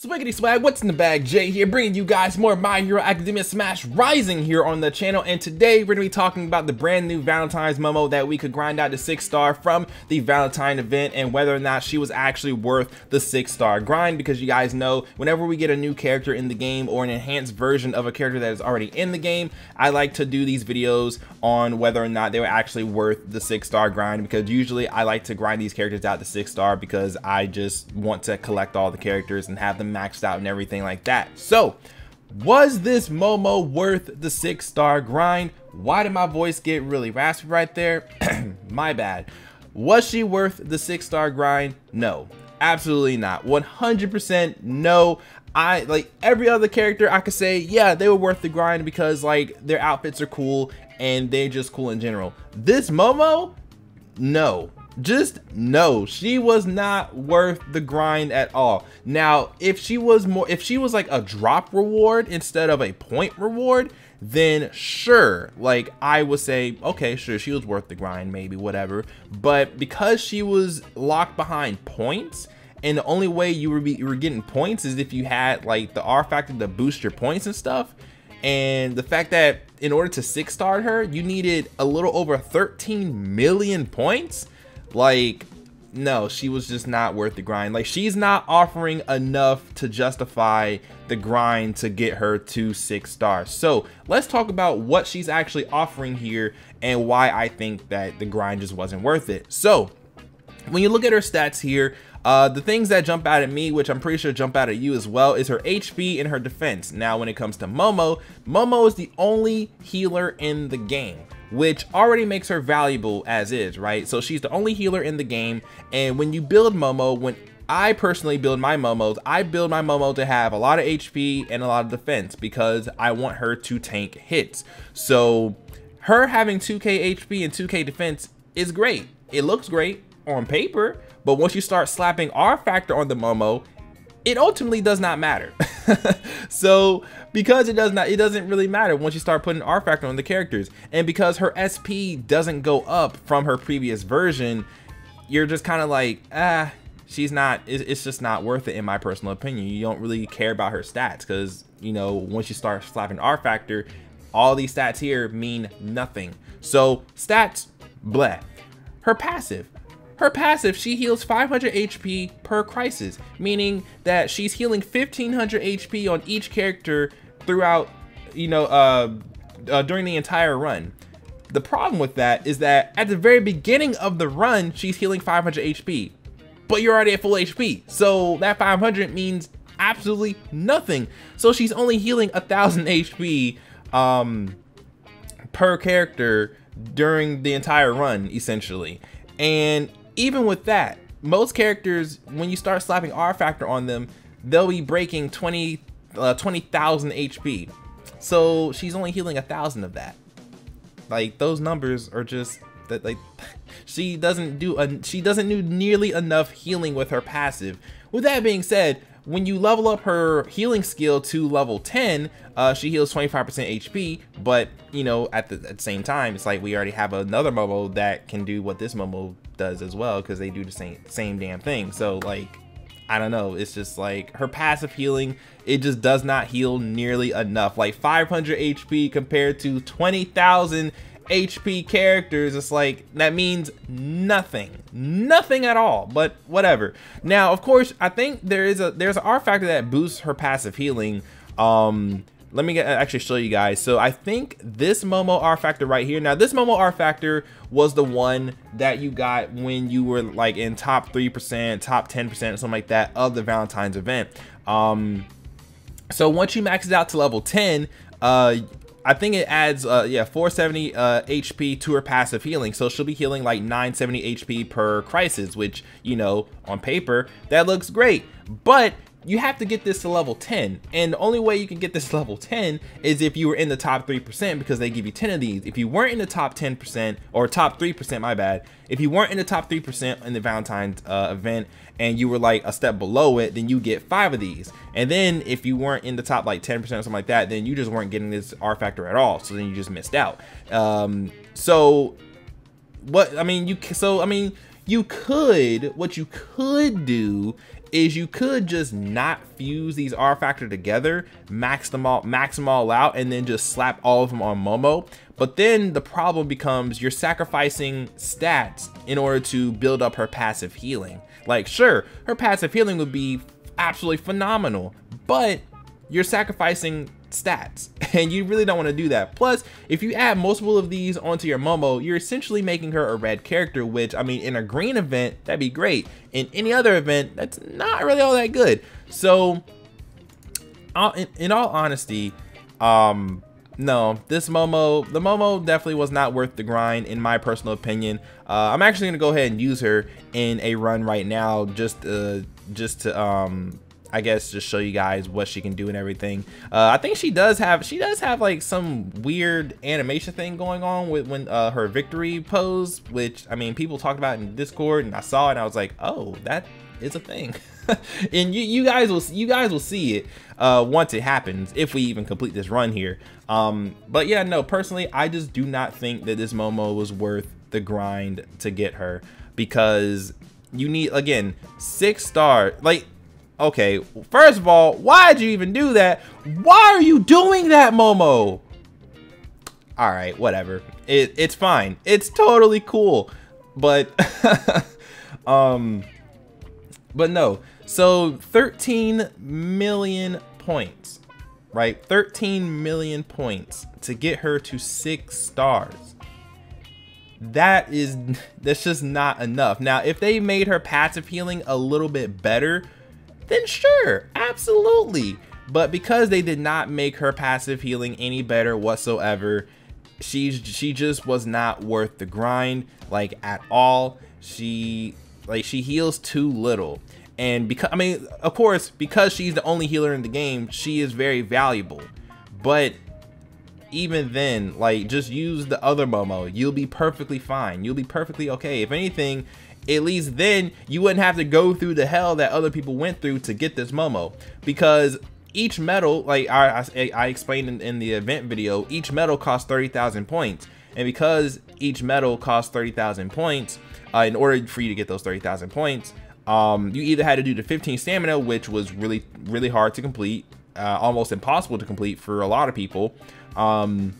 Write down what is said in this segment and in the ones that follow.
Swiggity swag, what's in the bag? Jay here, bringing you guys more My Hero Academia Smash Rising here on the channel, and today we're going to be talking about the brand new Valentine's Momo that we could grind out to 6-star from the Valentine event, and whether or not she was actually worth the 6-star grind, because you guys know whenever we get a new character in the game or an enhanced version of a character that is already in the game, I like to do these videos on whether or not they were actually worth the 6-star grind, because usually I like to grind these characters out to 6-star because I just want to collect all the characters and have them maxed out and everything like that. So was this Momo worth the 6-star grind? Why did my voice get really raspy right there? My bad. Was she worth the 6-star grind? No, absolutely not. 100% no. I like every other character I could say, yeah, they were worth the grind because like their outfits are cool and they're just cool in general. This Momo, no. Just no, she was not worth the grind at all. Now, if she was like a drop reward instead of a point reward, then sure, like I would say, okay, sure, she was worth the grind, maybe, whatever. But because she was locked behind points, and the only way you were getting points is if you had like the R factor to boost your points and stuff. And the fact that in order to 6-star her, you needed a little over 13 million points. Like, no, she was just not worth the grind. Like, she's not offering enough to justify the grind to get her to 6 stars. So let's talk about what she's actually offering here and why I think that the grind just wasn't worth it. So when you look at her stats here, the things that jump out at me, which I'm pretty sure jump out at you as well, is her HP and her defense. Now, when it comes to Momo, Momo is the only healer in the game, which already makes her valuable as is, right? So she's the only healer in the game, and when you build Momo, when I personally build my Momos, I build my Momo to have a lot of HP and a lot of defense because I want her to tank hits. So her having 2k HP and 2k defense is great. It looks great on paper, but once you start slapping R factor on the Momo, it ultimately does not matter. So because it doesn't really matter once you start putting R factor on the characters, and because her SP doesn't go up from her previous version, you're just kind of like, she's not, it's just not worth it in my personal opinion. You don't really care about her stats because, you know, once you start slapping R factor, all these stats here mean nothing. So stats, bleh. Her passive, she heals 500 HP per crisis, meaning that she's healing 1500 HP on each character throughout, you know, during the entire run. The problem with that is that at the very beginning of the run, she's healing 500 HP, but you're already at full HP. So that 500 means absolutely nothing. So she's only healing 1000 HP per character during the entire run, essentially. And even with that, most characters, when you start slapping R factor on them, they'll be breaking 20,000 HP. So she's only healing 1,000 of that. Like, those numbers are just that, like, she doesn't do nearly enough healing with her passive. With that being said, when you level up her healing skill to level 10, she heals 25% HP, but you know, at the same time, it's like we already have another Momo that can do what this Momo does as well, because they do the same damn thing. So like, I don't know, it's just like her passive healing, it just does not heal nearly enough. Like 500 HP compared to 20,000 HP characters, it's like that means nothing at all, but whatever. Now of course, I think there's an R factor that boosts her passive healing. Let me actually show you guys. So I think this Momo R factor right here, now this Momo R factor was the one that you got when you were like in top 3%, top 10%, something like that of the Valentine's event. So once you max it out to level 10, I think it adds 470 HP to her passive healing, so she'll be healing like 970 HP per crisis, which, you know, on paper that looks great, but you have to get this to level 10, and the only way you can get this to level 10 is if you were in the top 3%, because they give you 10 of these. If you weren't in the top 10%, or top 3%, my bad, if you weren't in the top 3% in the Valentine's event and you were like a step below it, then you get 5 of these. And then if you weren't in the top like 10% or something like that, then you just weren't getting this R factor at all, so then you just missed out. So what you could do is you could just not fuse these R factor together, max them all out, and then just slap all of them on Momo. But then the problem becomes you're sacrificing stats in order to build up her passive healing. Like, sure, her passive healing would be absolutely phenomenal, but you're sacrificing stats and you really don't want to do that. Plus, if you add multiple of these onto your Momo, you're essentially making her a red character, which, I mean, in a green event, that'd be great. In any other event, that's not really all that good. So, in all honesty, no, the Momo definitely was not worth the grind, in my personal opinion. I'm actually gonna go ahead and use her in a run right now, just to I guess just show you guys what she can do and everything. I think she does have like some weird animation thing going on with when her victory pose, which, I mean, people talked about in Discord, and I saw it and I was like, oh, that is a thing. And you guys will see it once it happens, if we even complete this run here. But yeah, no, personally, I just do not think that this Momo was worth the grind to get her, because you need, again, 6 stars. Like, okay, first of all, why'd you even do that? Why are you doing that, Momo? All right, whatever. It's fine. It's totally cool. But but no. So 13 million points, right? 13 million points to get her to 6 stars. That's just not enough. Now, if they made her passive healing a little bit better, then sure, absolutely. But because they did not make her passive healing any better whatsoever, she just was not worth the grind, like, at all. She heals too little. And because, I mean, of course, because she's the only healer in the game, she is very valuable. But even then, like, just use the other Momo. You'll be perfectly fine. You'll be perfectly okay. If anything, at least then you wouldn't have to go through the hell that other people went through to get this Momo. Because each medal, like I explained in the event video, each medal costs 30,000 points. And because each medal costs 30,000 points, in order for you to get those 30,000 points, you either had to do the 15 stamina, which was really hard to complete, almost impossible to complete for a lot of people, and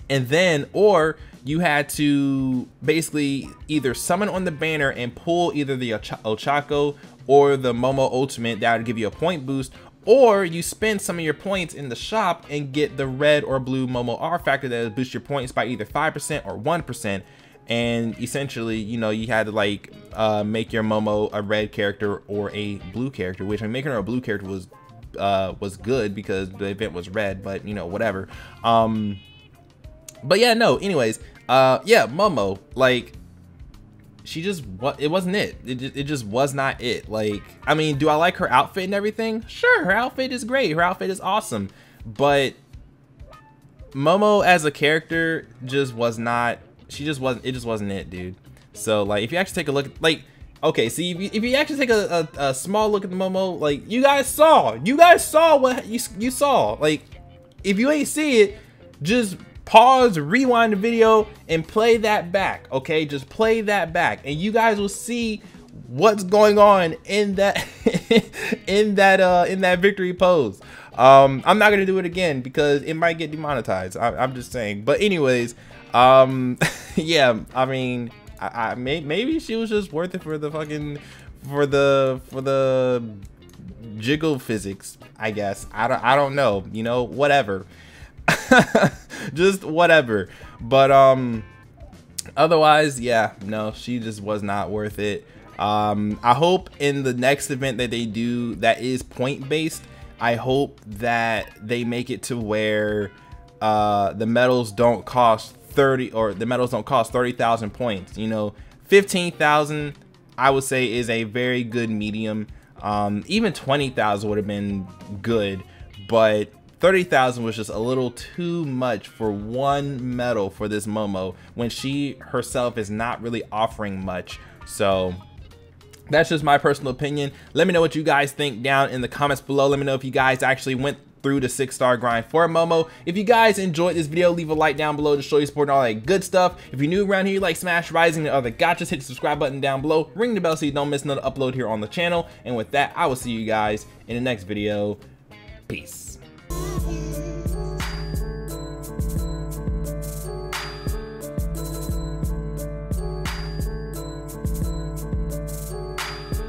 then, or you had to basically either summon on the banner and pull either the Ochako or the Momo Ultimate that would give you a point boost, or you spend some of your points in the shop and get the red or blue Momo R factor that would boost your points by either 5% or 1%. And essentially, you know, you had to, like, make your Momo a red character or a blue character, which, I mean, making her a blue character was good because the event was red, but, you know, whatever. But yeah, no, anyways, yeah, Momo, like, she just, it wasn't it. It just was not it. Like, I mean, do I like her outfit and everything? Sure, her outfit is great. Her outfit is awesome. But Momo as a character just was not, it just wasn't it, dude. So, like, if you actually take a look, like, okay, see, if you actually take a small look at the Momo, like, you guys saw what you saw. Like, if you ain't see it, just pause, rewind the video, and play that back, okay? Just play that back, and you guys will see what's going on in that in that victory pose. I'm not gonna do it again because it might get demonetized. I'm just saying. But anyways, yeah, I mean, maybe she was just worth it for the fucking for the jiggle physics, I guess. I don't know, you know, whatever. Just whatever. But otherwise, yeah, no, she just was not worth it. I hope in the next event that they do that is point based, I hope that they make it to where the medals don't cost 30,000 points. You know, 15,000 I would say is a very good medium. Even 20,000 would have been good, but 30,000 was just a little too much for one medal for this Momo when she herself is not really offering much. So that's just my personal opinion. Let me know what you guys think down in the comments below. Let me know if you guys actually went through the 6-star grind for Momo. If you guys enjoyed this video, leave a like down below to show your support and all that good stuff. If you're new around here, like Smash Rising and other gotchas, hit the subscribe button down below, ring the bell so you don't miss another upload here on the channel. And with that, I will see you guys in the next video. Peace.